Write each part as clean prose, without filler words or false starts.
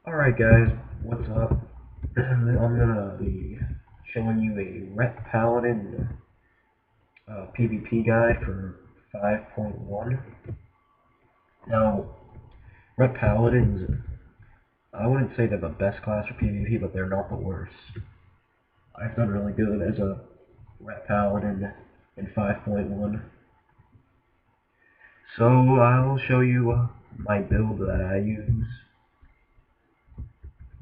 Alright guys, what's up? I'm gonna be showing you a Ret Paladin PvP guide for 5.1. Now, Ret Paladins, I wouldn't say they're the best class for PvP, but they're not the worst. I've done really good as a Ret Paladin in 5.1. So I'll show you my build that I use,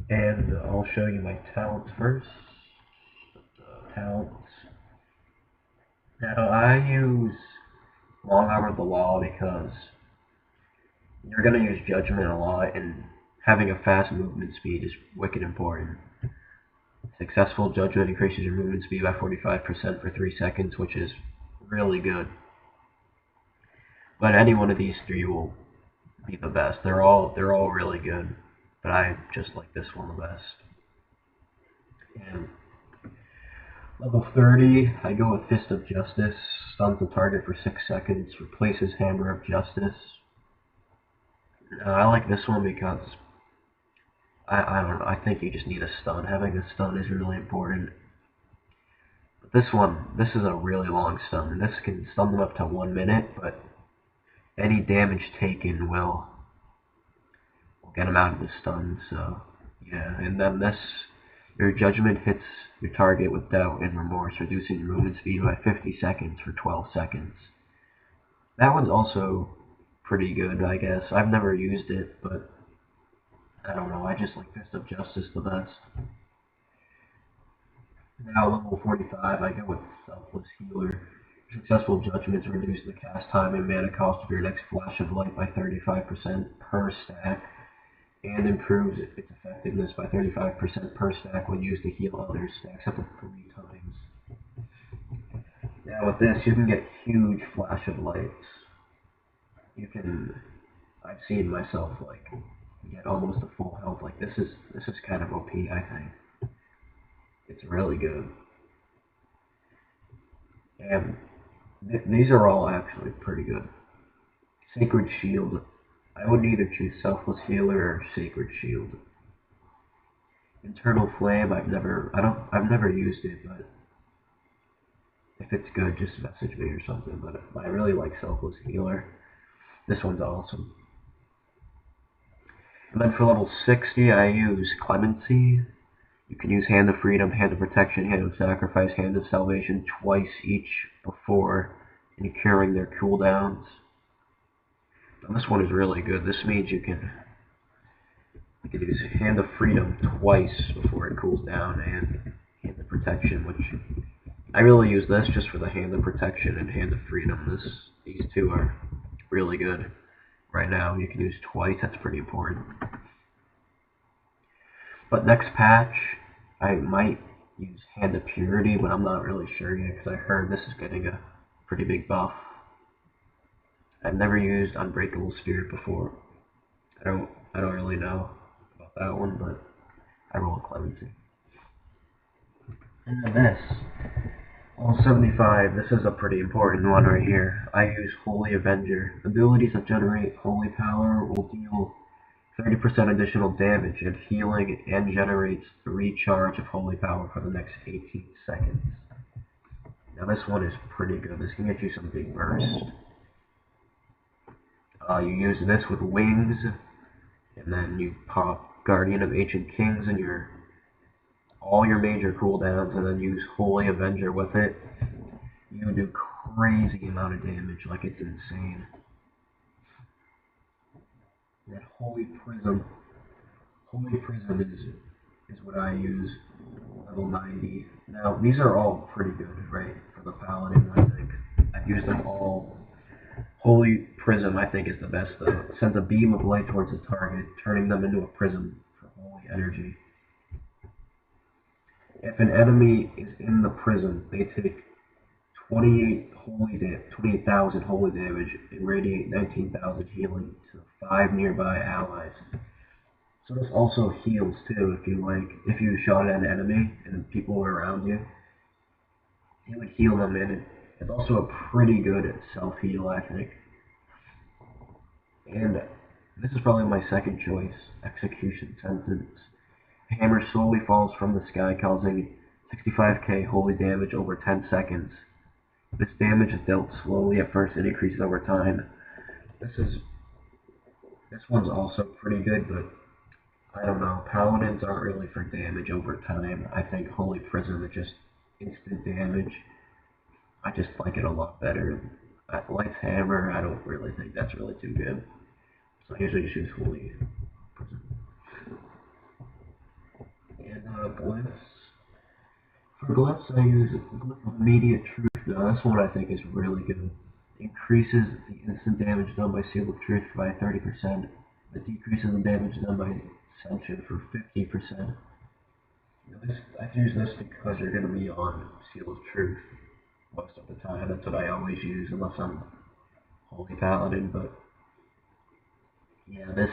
and I'll show you my talents first. Talents. Now, I use Long Arm of the Law because you're going to use Judgment a lot, and having a fast movement speed is wicked important. Successful Judgment increases your movement speed by 45% for 3 seconds, which is really good. But any one of these three will be the best. They're all really good, but I just like this one the best. And level 30, I go with Fist of Justice. Stuns the target for 6 seconds. Replaces Hammer of Justice. I like this one because I don't know. I think you just need a stun. Having a stun is really important. But this is a really long stun. This can stun them up to 1 minute, but any damage taken will get them out of the stun. So yeah, and then your Judgment hits your target with Doubt and Remorse, reducing your movement speed by 50 seconds for 12 seconds. That one's also pretty good, I guess. I've never used it, but I don't know. I just like Fist of Justice the best. Now, level 45, I go with Selfless Healer. Successful Judgments reduce the cast time and mana cost of your next Flash of Light by 35% per stack, and improves its effectiveness by 35% per stack when used to heal others. Stacks up to 3 times. Now with this, you can get huge Flash of Lights. I've seen myself get almost a full health. This is kind of OP, I think. It's really good. And these are all actually pretty good. Sacred Shield. I would either choose Selfless Healer or Sacred Shield. Internal Flame, I've never used it, but if it's good, just message me or something. But I really like Selfless Healer. This one's awesome. And then for level 60, I use Clemency. You can use Hand of Freedom, Hand of Protection, Hand of Sacrifice, Hand of Salvation twice each before incurring their cooldowns. And this one is really good. This means you can use Hand of Freedom twice before it cools down, and Hand of Protection, which I really use this just for the Hand of Protection and Hand of Freedom. These two are really good. Right now, you can use twice. That's pretty important. But next patch, I might use Hand of Purity, but I'm not really sure yet because I heard this is getting a pretty big buff. I've never used Unbreakable Spirit before. I don't really know about that one, but I roll Clemency. And then this, level 75. This is a pretty important one right here. I use Holy Avenger. Abilities that generate holy power will deal 30% additional damage and healing, and generates 3 charge of holy power for the next 18 seconds. Now this one is pretty good. This can get you some big burst. You use this with Wings, and then you pop Guardian of Ancient Kings and all your major cooldowns, and then use Holy Avenger with it. You do crazy amount of damage, it's insane. That Holy Prism is what I use, level 90. Now, these are all pretty good, right, for the Paladin, I think. I've used them all. Holy Prism, I think, is the best, though. It sends a beam of light towards the target, turning them into a prism for holy energy. If an enemy is in the prism, they take 28,000 holy damage and radiate 19,000 healing to 5 nearby allies. So this also heals too. If you shot at an enemy and people were around you, it would heal them, and it's also a pretty good self-heal, I think. And This is probably my second choice, Execution Sentence. A hammer slowly falls from the sky, causing 65k holy damage over 10 seconds. This damage is dealt slowly at first and increases over time. This one's also pretty good, but I don't know. Paladins aren't really for damage over time. I think Holy Prism is just instant damage. I just like it a lot better. Light's Hammer, I don't really think that's really too good. So I usually just use Holy Prism. And Glyphs. For Glyphs, I use Glyph of Immediate Truth. Now, this one I think is really good. Increases the instant damage done by Seal of Truth by 30%. It decreases the damage done by Ascension for 50%. I use this because you're going to be on Seal of Truth most of the time. That's what I always use, unless I'm Holy Paladin. But yeah, this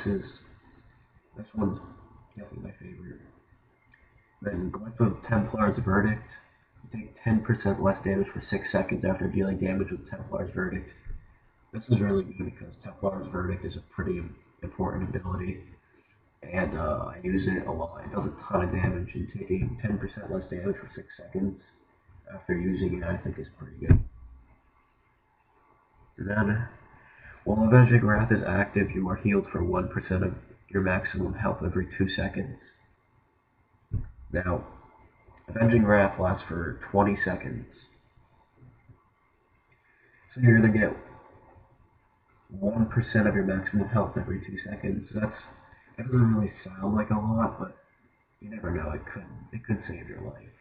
one's definitely my favorite. Then Glyph of Templar's Verdict. You take 10% less damage for 6 seconds after dealing damage with Templar's Verdict. This is really good because Templar's Verdict is a pretty important ability, and I use it a lot. It does a ton of damage, and taking 10% less damage for 6 seconds after using it I think is pretty good. And then, while Avenging Wrath is active, you are healed for 1% of your maximum health every 2 seconds. Now, Avenging Wrath lasts for 20 seconds. So you're going to get 1% of your maximum health every 2 seconds. That doesn't really sound like a lot, but you never know. It could save your life.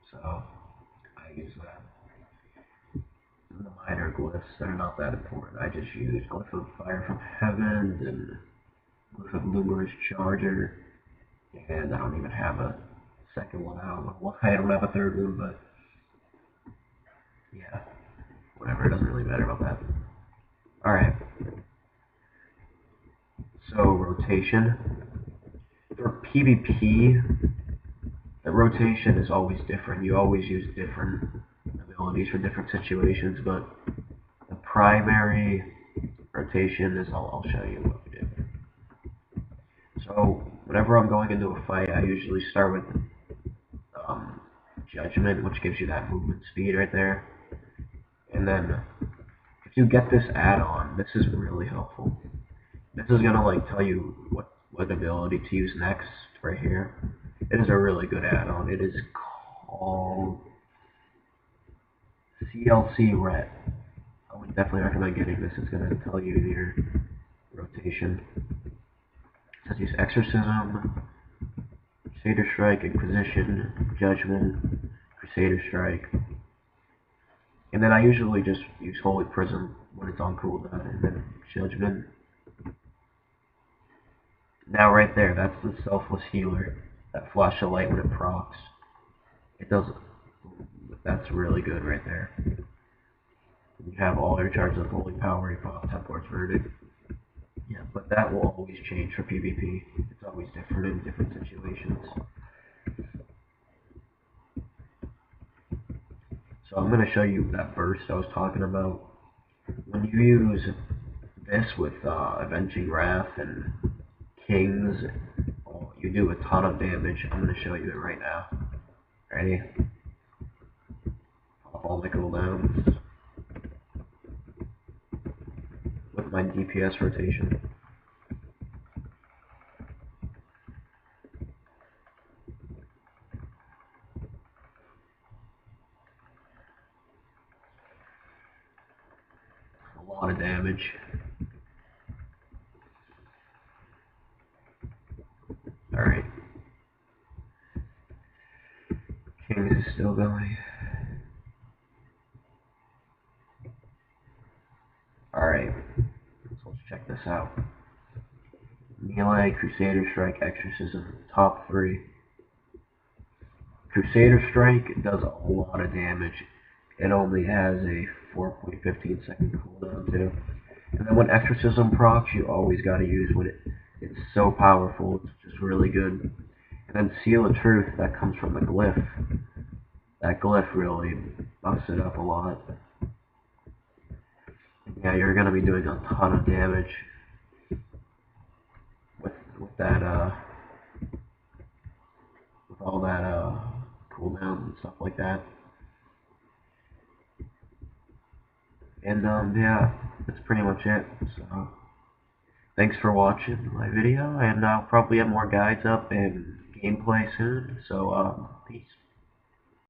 So I use that. And the minor glyphs, they're not that important. I just use Glyph of Fire from Heaven and Glyph of Luminous Charger, and I don't even have a second one. I don't know why I don't have a third one, but yeah, whatever. It doesn't really matter about that. Alright. So, rotation. For PvP, the rotation is always different. You always use different abilities for different situations, but the primary rotation is, I'll show you what we do. So, whenever I'm going into a fight, I usually start with Judgment, which gives you that movement speed right there. And then, if you get this add-on, this is really helpful. This is gonna like tell you what ability to use next right here. It is a really good add-on. It is called CLC Ret. I would definitely recommend getting this. It's gonna tell you your rotation. It says use Exorcism, Crusader Strike, Inquisition, Judgment, Crusader Strike. And then I usually just use Holy Prism when it's on cooldown, and then Judgment. Now right there, that's the Selfless Healer. That flash of light when it procs. It does. That's really good right there. You have all your charges of Holy Power, you pop Templar's Verdict. Yeah, but that will always change for PvP. It's always different in different situations. So I'm going to show you that burst I was talking about. When you use this with Avenging Wrath and Kings, you do a ton of damage. I'm going to show you it right now. Ready? Pop all the cooldowns with my DPS rotation. A lot of damage. Alright. Kings is still going. Alright. So let's check this out. Melee, Crusader Strike, Exorcism, top 3. Crusader Strike does a lot of damage. It only has a 4.15 second cooldown too. And then when Exorcism procs, you always gotta use when it's so powerful, it's just really good. And then Seal of Truth, that comes from the Glyph. That Glyph really buffs it up a lot. Yeah, you're gonna be doing a ton of damage. with that with all that cooldowns and stuff like that. And yeah, that's pretty much it. So thanks for watching my video, and I'll probably have more guides up and gameplay soon. So